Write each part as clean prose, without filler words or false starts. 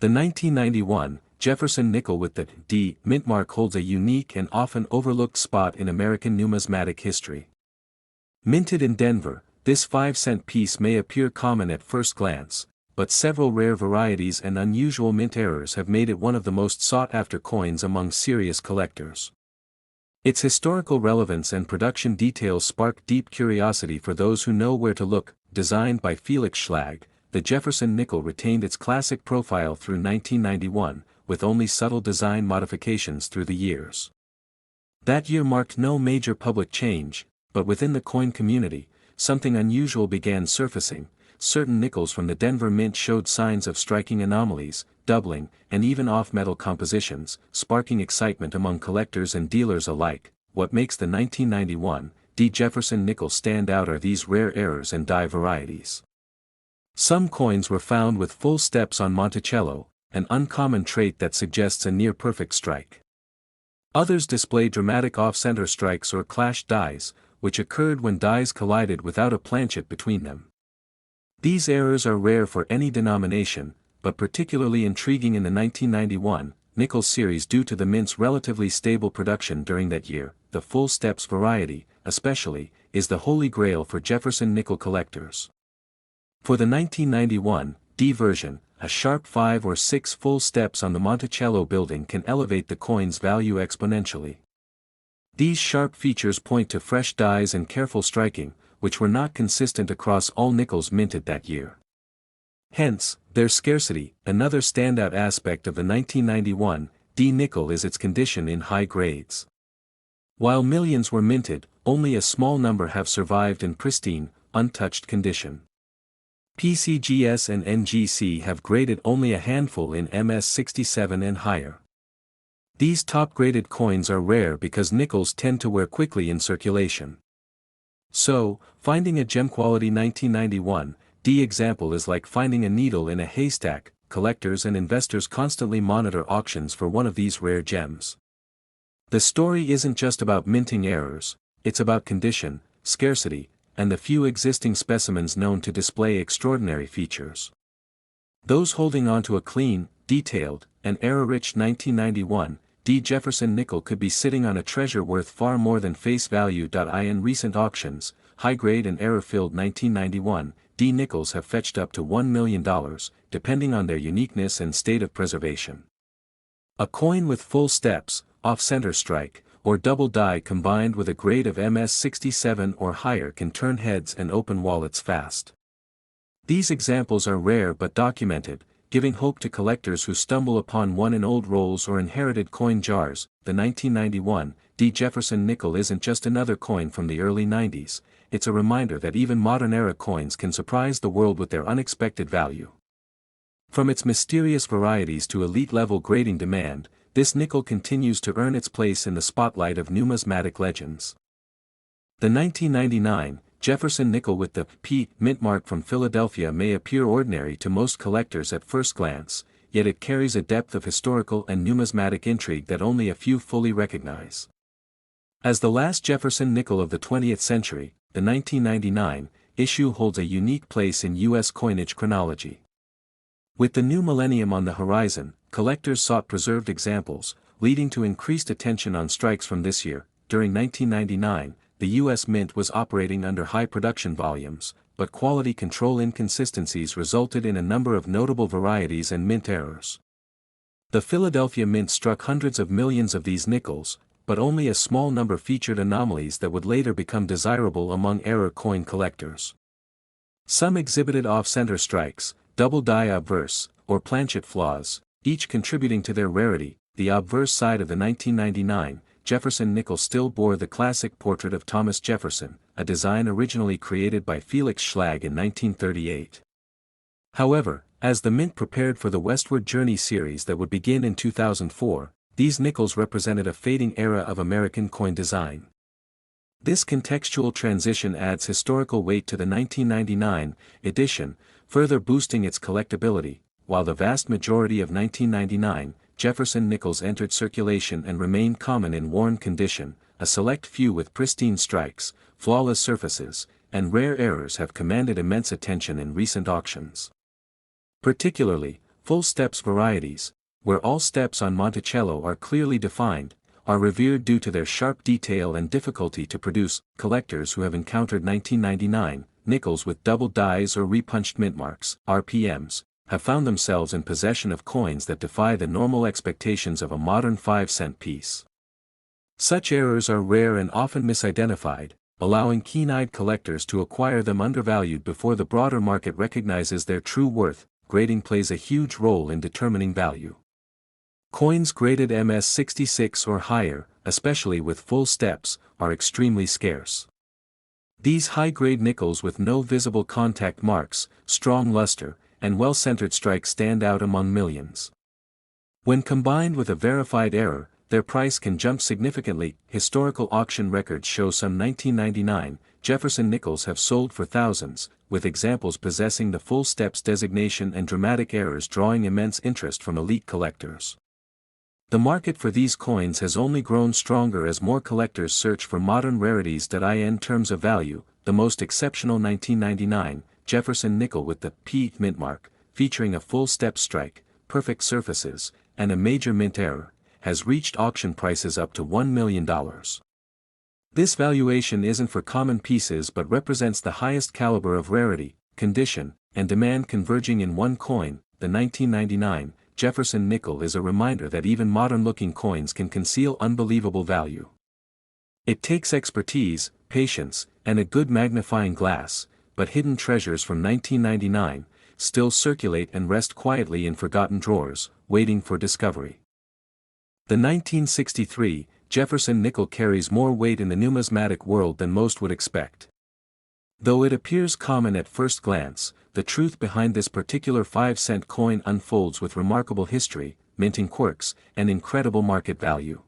The 1991 Jefferson nickel with the D mintmark holds a unique and often overlooked spot in American numismatic history. Minted in Denver, this 5-cent piece may appear common at first glance, but several rare varieties and unusual mint errors have made it one of the most sought-after coins among serious collectors. Its historical relevance and production details spark deep curiosity for those who know where to look. Designed by Felix Schlag, the Jefferson nickel retained its classic profile through 1991, with only subtle design modifications through the years. That year marked no major public change, but within the coin community, something unusual began surfacing. Certain nickels from the Denver Mint showed signs of striking anomalies, doubling, and even off-metal compositions, sparking excitement among collectors and dealers alike. What makes the 1991 D. Jefferson nickel stand out are these rare errors and die varieties. Some coins were found with full steps on Monticello, an uncommon trait that suggests a near-perfect strike. Others display dramatic off-center strikes or clashed dies, which occurred when dies collided without a planchet between them. These errors are rare for any denomination, but particularly intriguing in the 1991 nickel series due to the mint's relatively stable production during that year. The full steps variety, especially, is the holy grail for Jefferson nickel collectors. For the 1991 D version, a sharp 5 or 6 full steps on the Monticello building can elevate the coin's value exponentially. These sharp features point to fresh dies and careful striking, which were not consistent across all nickels minted that year. Hence, their scarcity. Another standout aspect of the 1991 D nickel is its condition in high grades. While millions were minted, only a small number have survived in pristine, untouched condition. PCGS and NGC have graded only a handful in MS67 and higher. These top-graded coins are rare because nickels tend to wear quickly in circulation. So, finding a gem-quality 1991 D example is like finding a needle in a haystack. Collectors and investors constantly monitor auctions for one of these rare gems. The story isn't just about minting errors, it's about condition, scarcity, and the few existing specimens known to display extraordinary features. Those holding onto a clean, detailed, and error-rich 1991 D. Jefferson nickel could be sitting on a treasure worth far more than face value. In recent auctions, high-grade and error-filled 1991 D nickels have fetched up to $1 million, depending on their uniqueness and state of preservation. A coin with full steps, off-center strike, or double die combined with a grade of MS67 or higher can turn heads and open wallets fast. These examples are rare but documented, giving hope to collectors who stumble upon one in old rolls or inherited coin jars. The 1991 D. Jefferson nickel isn't just another coin from the early 90s, it's a reminder that even modern-era coins can surprise the world with their unexpected value. From its mysterious varieties to elite-level grading demand, this nickel continues to earn its place in the spotlight of numismatic legends. The 1999 Jefferson nickel with the P mintmark from Philadelphia may appear ordinary to most collectors at first glance, yet it carries a depth of historical and numismatic intrigue that only a few fully recognize. As the last Jefferson nickel of the 20th century, the 1999 issue holds a unique place in U.S. coinage chronology. With the new millennium on the horizon, collectors sought preserved examples, leading to increased attention on strikes from this year. During 1999, the U.S. Mint was operating under high production volumes, but quality control inconsistencies resulted in a number of notable varieties and mint errors. The Philadelphia Mint struck hundreds of millions of these nickels, but only a small number featured anomalies that would later become desirable among error coin collectors. Some exhibited off-center strikes, double die obverse, or planchet flaws, each contributing to their rarity. The obverse side of the 1999 Jefferson nickel still bore the classic portrait of Thomas Jefferson, a design originally created by Felix Schlag in 1938. However, as the Mint prepared for the Westward Journey series that would begin in 2004, these nickels represented a fading era of American coin design. This contextual transition adds historical weight to the 1999 edition, further boosting its collectability. While the vast majority of 1999 Jefferson nickels entered circulation and remained common in worn condition, a select few with pristine strikes, flawless surfaces, and rare errors have commanded immense attention in recent auctions. Particularly, full steps varieties, where all steps on Monticello are clearly defined, are revered due to their sharp detail and difficulty to produce. Collectors who have encountered 1999 nickels with double dies or repunched mintmarks (RPMs) have found themselves in possession of coins that defy the normal expectations of a modern 5-cent piece. Such errors are rare and often misidentified, allowing keen-eyed collectors to acquire them undervalued before the broader market recognizes their true worth. Grading plays a huge role in determining value. Coins graded MS66 or higher, especially with full steps, are extremely scarce. These high-grade nickels with no visible contact marks, strong luster, and well-centered strikes stand out among millions. When combined with a verified error, their price can jump significantly. Historical auction records show some 1999 Jefferson nickels have sold for thousands, with examples possessing the full steps designation and dramatic errors drawing immense interest from elite collectors. The market for these coins has only grown stronger as more collectors search for modern rarities. In terms of value, the most exceptional 1999 Jefferson nickel with the P mintmark, featuring a full step strike, perfect surfaces, and a major mint error, has reached auction prices up to $1 million. This valuation isn't for common pieces but represents the highest caliber of rarity, condition, and demand converging in one coin. The 1999 Jefferson nickel is a reminder that even modern-looking coins can conceal unbelievable value. It takes expertise, patience, and a good magnifying glass, but hidden treasures from 1999 still circulate and rest quietly in forgotten drawers, waiting for discovery. The 1963 Jefferson nickel carries more weight in the numismatic world than most would expect. Though it appears common at first glance, the truth behind this particular 5-cent coin unfolds with remarkable history, minting quirks, and incredible market value.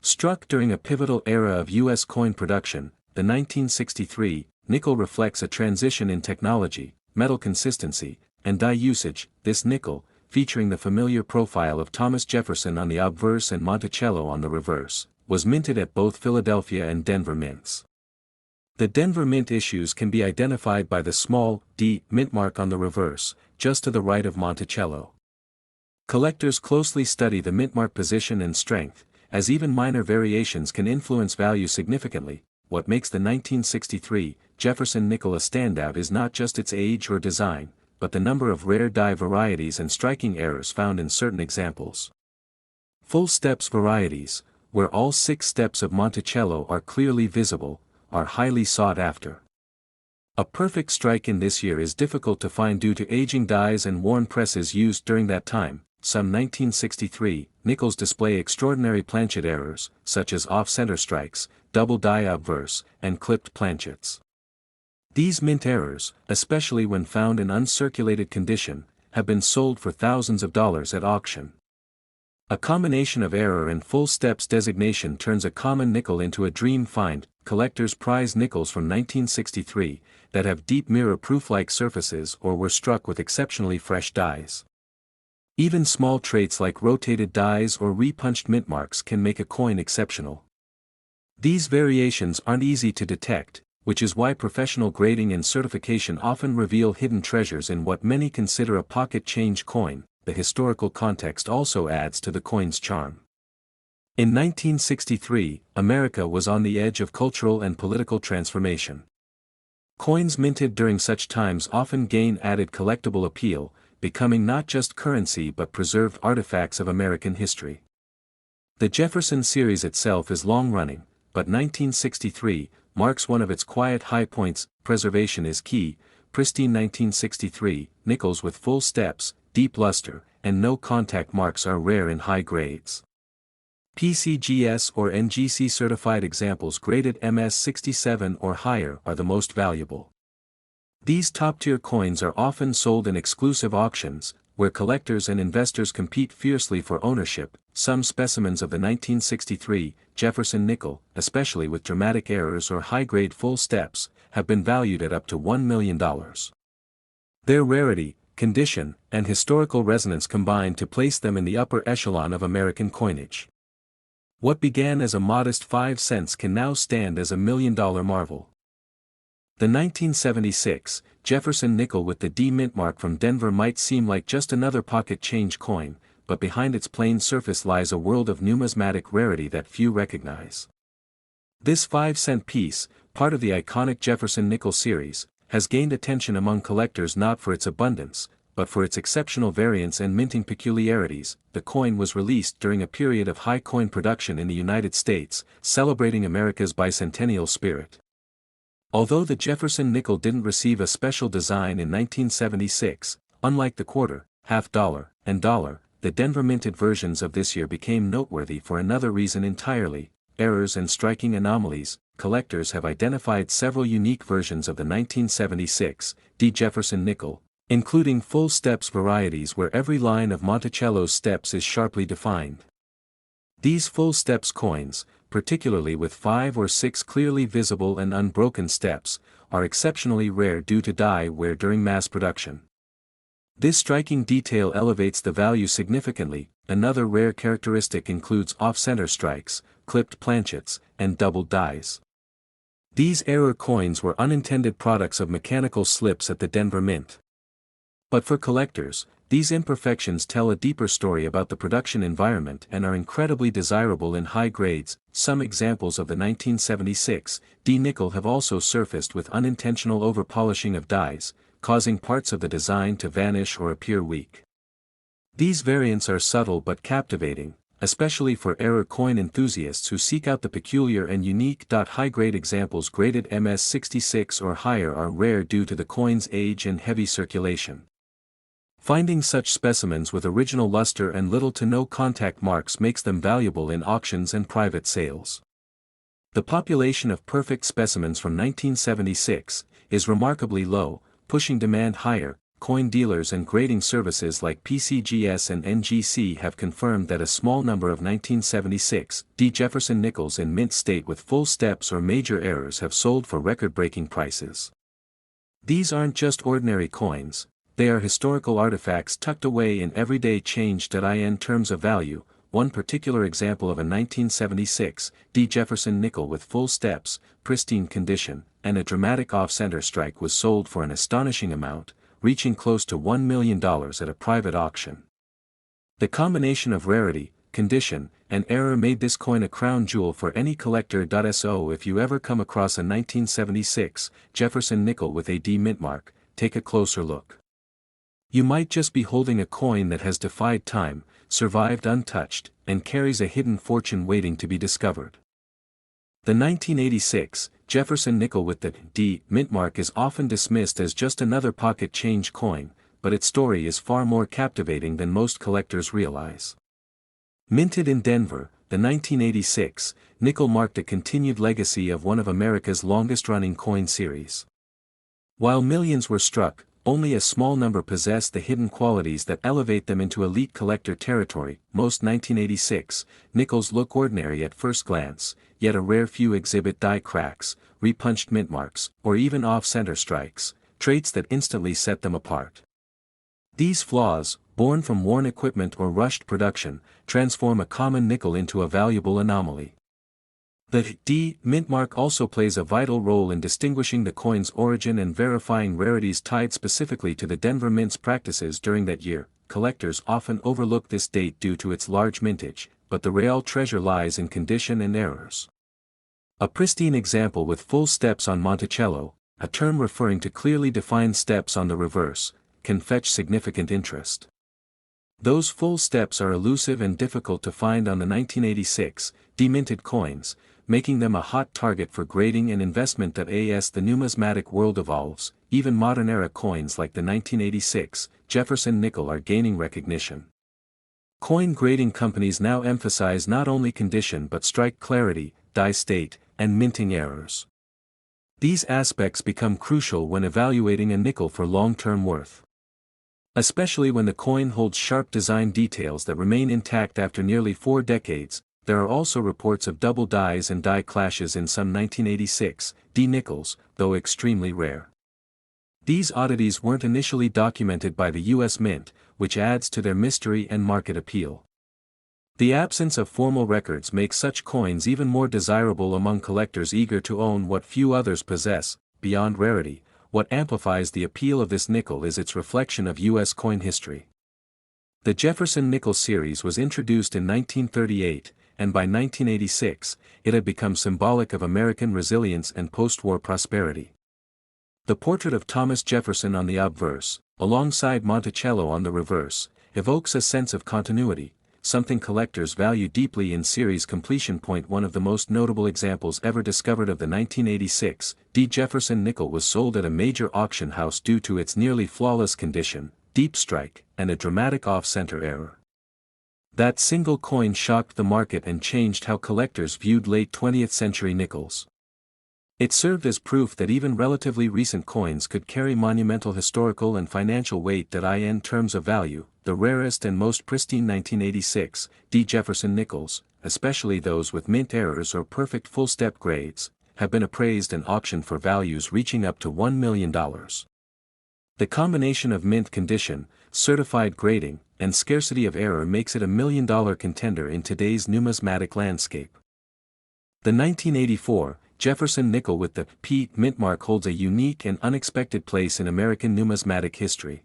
Struck during a pivotal era of U.S. coin production, the 1963 nickel reflects a transition in technology, metal consistency, and die usage. This nickel, featuring the familiar profile of Thomas Jefferson on the obverse and Monticello on the reverse, was minted at both Philadelphia and Denver mints. The Denver mint issues can be identified by the small D mintmark on the reverse, just to the right of Monticello. Collectors closely study the mintmark position and strength, as even minor variations can influence value significantly. What makes the 1963 Jefferson nickel a standout is not just its age or design, but the number of rare die varieties and striking errors found in certain examples. Full steps varieties, where all 6 steps of Monticello are clearly visible, are highly sought after. A perfect strike in this year is difficult to find due to aging dies and worn presses used during that time. Some 1963 nickels display extraordinary planchet errors, such as off-center strikes, double die obverse, and clipped planchets. These mint errors, especially when found in uncirculated condition, have been sold for thousands of dollars at auction. A combination of error and full steps designation turns a common nickel into a dream find. Collectors prize nickels from 1963 that have deep mirror-proof-like surfaces or were struck with exceptionally fresh dies. Even small traits like rotated dies or repunched mintmarks can make a coin exceptional. These variations aren't easy to detect, which is why professional grading and certification often reveal hidden treasures in what many consider a pocket change coin. The historical context also adds to the coin's charm. In 1963, America was on the edge of cultural and political transformation. Coins minted during such times often gain added collectible appeal, becoming not just currency but preserved artifacts of American history. The Jefferson series itself is long-running, but 1963 marks one of its quiet high points. Preservation is key. Pristine 1963 nickels with full steps, deep luster, and no contact marks are rare in high grades. PCGS or NGC certified examples graded MS67 or higher are the most valuable. These top-tier coins are often sold in exclusive auctions, where collectors and investors compete fiercely for ownership. Some specimens of the 1963 Jefferson nickel, especially with dramatic errors or high-grade full steps, have been valued at up to $1 million. Their rarity, condition, and historical resonance combine to place them in the upper echelon of American coinage. What began as a modest 5 cents can now stand as a $1 million marvel. The 1976 Jefferson nickel with the D mint mark from Denver might seem like just another pocket change coin, but behind its plain surface lies a world of numismatic rarity that few recognize. This 5-cent piece, part of the iconic Jefferson nickel series, has gained attention among collectors not for its abundance, but for its exceptional variance and minting peculiarities. The coin was released during a period of high coin production in the United States, celebrating America's bicentennial spirit. Although the Jefferson nickel didn't receive a special design in 1976, unlike the quarter, half dollar, and dollar, the Denver minted versions of this year became noteworthy for another reason entirely: errors and striking anomalies. Collectors have identified several unique versions of the 1976 D Jefferson nickel, including full steps varieties where every line of Monticello's steps is sharply defined. These full steps coins, particularly with 5 or 6 clearly visible and unbroken steps, are exceptionally rare due to die wear during mass production. This striking detail elevates the value significantly. Another rare characteristic includes off-center strikes, clipped planchets, and doubled dies. These error coins were unintended products of mechanical slips at the Denver Mint. But for collectors, these imperfections tell a deeper story about the production environment and are incredibly desirable in high grades. Some examples of the 1976 D nickel have also surfaced with unintentional overpolishing of dies, causing parts of the design to vanish or appear weak. These variants are subtle but captivating, especially for error coin enthusiasts who seek out the peculiar and unique. High-grade examples graded MS66 or higher are rare due to the coin's age and heavy circulation. Finding such specimens with original luster and little to no contact marks makes them valuable in auctions and private sales. The population of perfect specimens from 1976 is remarkably low, pushing demand higher. Coin dealers and grading services like PCGS and NGC have confirmed that a small number of 1976 D Jefferson nickels in mint state with full steps or major errors have sold for record-breaking prices. These aren't just ordinary coins, they are historical artifacts tucked away in everyday change. In terms of value, one particular example of a 1976 D Jefferson nickel with full steps, pristine condition, and a dramatic off-center strike was sold for an astonishing amount, reaching close to $1 million at a private auction. The combination of rarity, condition, and error made this coin a crown jewel for any collector. So if you ever come across a 1976 Jefferson nickel with a D mint mark, take a closer look. You might just be holding a coin that has defied time, survived untouched, and carries a hidden fortune waiting to be discovered. The 1986 Jefferson nickel with the D mint mark is often dismissed as just another pocket change coin, but its story is far more captivating than most collectors realize. Minted in Denver, the 1986 nickel marked a continued legacy of one of America's longest-running coin series. While millions were struck, only a small number possess the hidden qualities that elevate them into elite collector territory. Most 1986 nickels look ordinary at first glance, yet a rare few exhibit die cracks, repunched mint marks, or even off-center strikes, traits that instantly set them apart. These flaws, born from worn equipment or rushed production, transform a common nickel into a valuable anomaly. The D mint mark also plays a vital role in distinguishing the coin's origin and verifying rarities tied specifically to the Denver Mint's practices during that year. Collectors often overlook this date due to its large mintage, but the real treasure lies in condition and errors. A pristine example with full steps on Monticello, a term referring to clearly defined steps on the reverse, can fetch significant interest. Those full steps are elusive and difficult to find on the 1986 deminted coins, making them a hot target for grading and investment. As the numismatic world evolves, even modern-era coins like the 1986 Jefferson nickel are gaining recognition. Coin grading companies now emphasize not only condition but strike clarity, die state, and minting errors. These aspects become crucial when evaluating a nickel for long-term worth. Especially when the coin holds sharp design details that remain intact after nearly 4 decades. There are also reports of double dies and die clashes in some 1986 D nickels, though extremely rare. These oddities weren't initially documented by the U.S. Mint, which adds to their mystery and market appeal. The absence of formal records makes such coins even more desirable among collectors eager to own what few others possess. beyond rarity, what amplifies the appeal of this nickel is its reflection of U.S. coin history. The Jefferson nickel series was introduced in 1938, and by 1986, it had become symbolic of American resilience and post-war prosperity. The portrait of Thomas Jefferson on the obverse, alongside Monticello on the reverse, evokes a sense of continuity, something collectors value deeply in series completion. One of the most notable examples ever discovered of the 1986 D. Jefferson nickel was sold at a major auction house due to its nearly flawless condition, deep strike, and a dramatic off-center error. That single coin shocked the market and changed how collectors viewed late 20th century nickels. It served as proof that even relatively recent coins could carry monumental historical and financial weight. In terms of value, the rarest and most pristine 1986 D. Jefferson nickels, especially those with mint errors or perfect full-step grades, have been appraised and auctioned for values reaching up to $1 million. The combination of mint condition, certified grading, and scarcity of error makes it a $1 million contender in today's numismatic landscape. The 1984 Jefferson nickel with the P mintmark holds a unique and unexpected place in American numismatic history.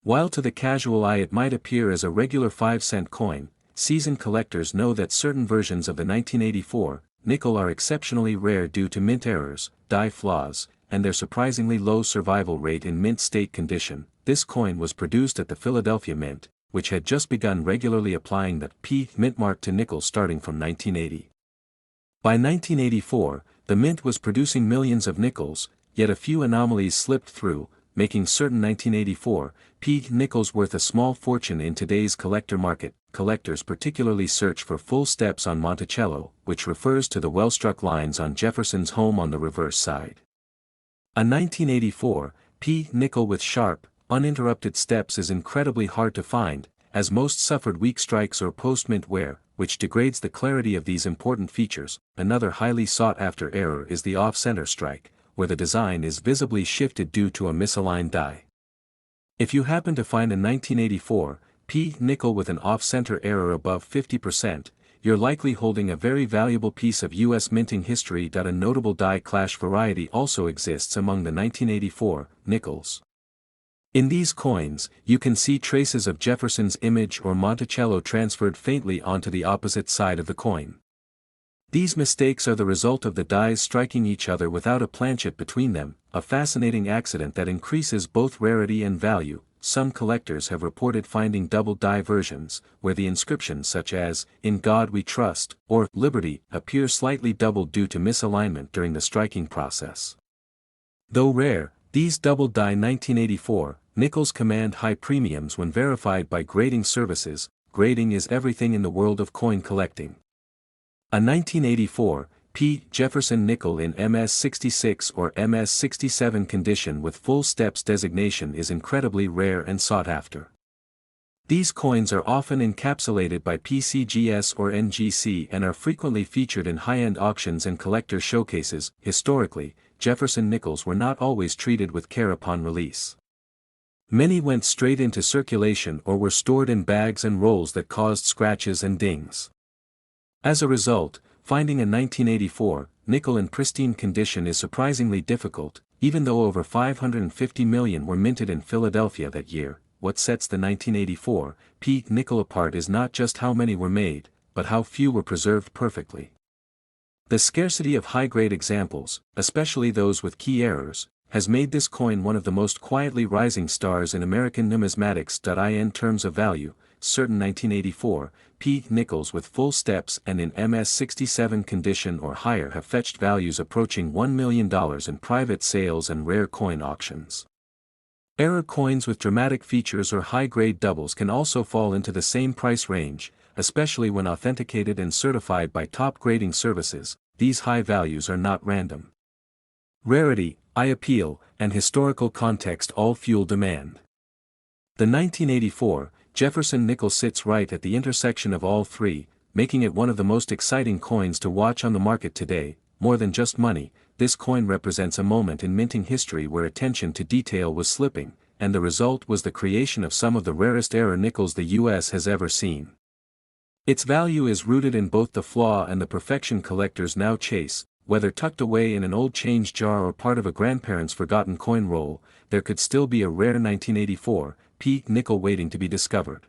While to the casual eye it might appear as a regular 5-cent coin, seasoned collectors know that certain versions of the 1984 nickel are exceptionally rare due to mint errors, die flaws, and their surprisingly low survival rate in mint state condition. This coin was produced at the Philadelphia Mint, which had just begun regularly applying the P mintmark to nickels starting from 1980. By 1984, the mint was producing millions of nickels, yet a few anomalies slipped through, making certain 1984 P nickels worth a small fortune in today's collector market. Collectors particularly search for full steps on Monticello, which refers to the well-struck lines on Jefferson's home on the reverse side. A 1984 P nickel with sharp, uninterrupted steps is incredibly hard to find, as most suffered weak strikes or post-mint wear, which degrades the clarity of these important features. Another highly sought-after error is the off-center strike, where the design is visibly shifted due to a misaligned die. If you happen to find a 1984 P nickel with an off-center error above 50%, you're likely holding a very valuable piece of U.S. minting history. A notable die clash variety also exists among the 1984 nickels. In these coins, you can see traces of Jefferson's image or Monticello transferred faintly onto the opposite side of the coin. These mistakes are the result of the dies striking each other without a planchet between them, a fascinating accident that increases both rarity and value. Some collectors have reported finding double die versions, where the inscriptions such as, "In God We Trust," or "Liberty," appear slightly doubled due to misalignment during the striking process. Though rare, these double die 1984 nickels command high premiums when verified by grading services. Grading is everything in the world of coin collecting. A 1984 P. Jefferson nickel in MS66 or MS67 condition with full steps designation is incredibly rare and sought after. These coins are often encapsulated by PCGS or NGC and are frequently featured in high-end auctions and collector showcases. Historically, Jefferson nickels were not always treated with care upon release. Many went straight into circulation or were stored in bags and rolls that caused scratches and dings. As a result, finding a 1984 nickel in pristine condition is surprisingly difficult, even though over 550 million were minted in Philadelphia that year. What sets the 1984 P nickel apart is not just how many were made, but how few were preserved perfectly. The scarcity of high-grade examples, especially those with key errors, has made this coin one of the most quietly rising stars in American numismatics. In terms of value, certain 1984 P nickels with full steps and in MS67 condition or higher have fetched values approaching $1 million in private sales and rare coin auctions. Error coins with dramatic features or high-grade doubles can also fall into the same price range, especially when authenticated and certified by top grading services. These high values are not random. Rarity, eye appeal, and historical context all fuel demand. The 1984 Jefferson nickel sits right at the intersection of all three, making it one of the most exciting coins to watch on the market today. More than just money, this coin represents a moment in minting history where attention to detail was slipping, and the result was the creation of some of the rarest error nickels the U.S. has ever seen. Its value is rooted in both the flaw and the perfection collectors now chase. whether tucked away in an old change jar or part of a grandparent's forgotten coin roll, there could still be a rare 1984 P nickel waiting to be discovered.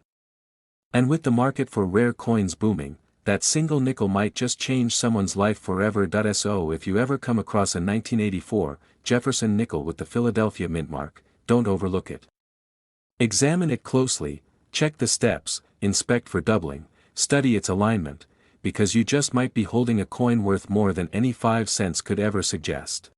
And with the market for rare coins booming, that single nickel might just change someone's life forever. So if you ever come across a 1984 Jefferson nickel with the Philadelphia mint mark, don't overlook it. Examine it closely, check the steps, inspect for doubling, study its alignment, because you just might be holding a coin worth more than any 5 cents could ever suggest.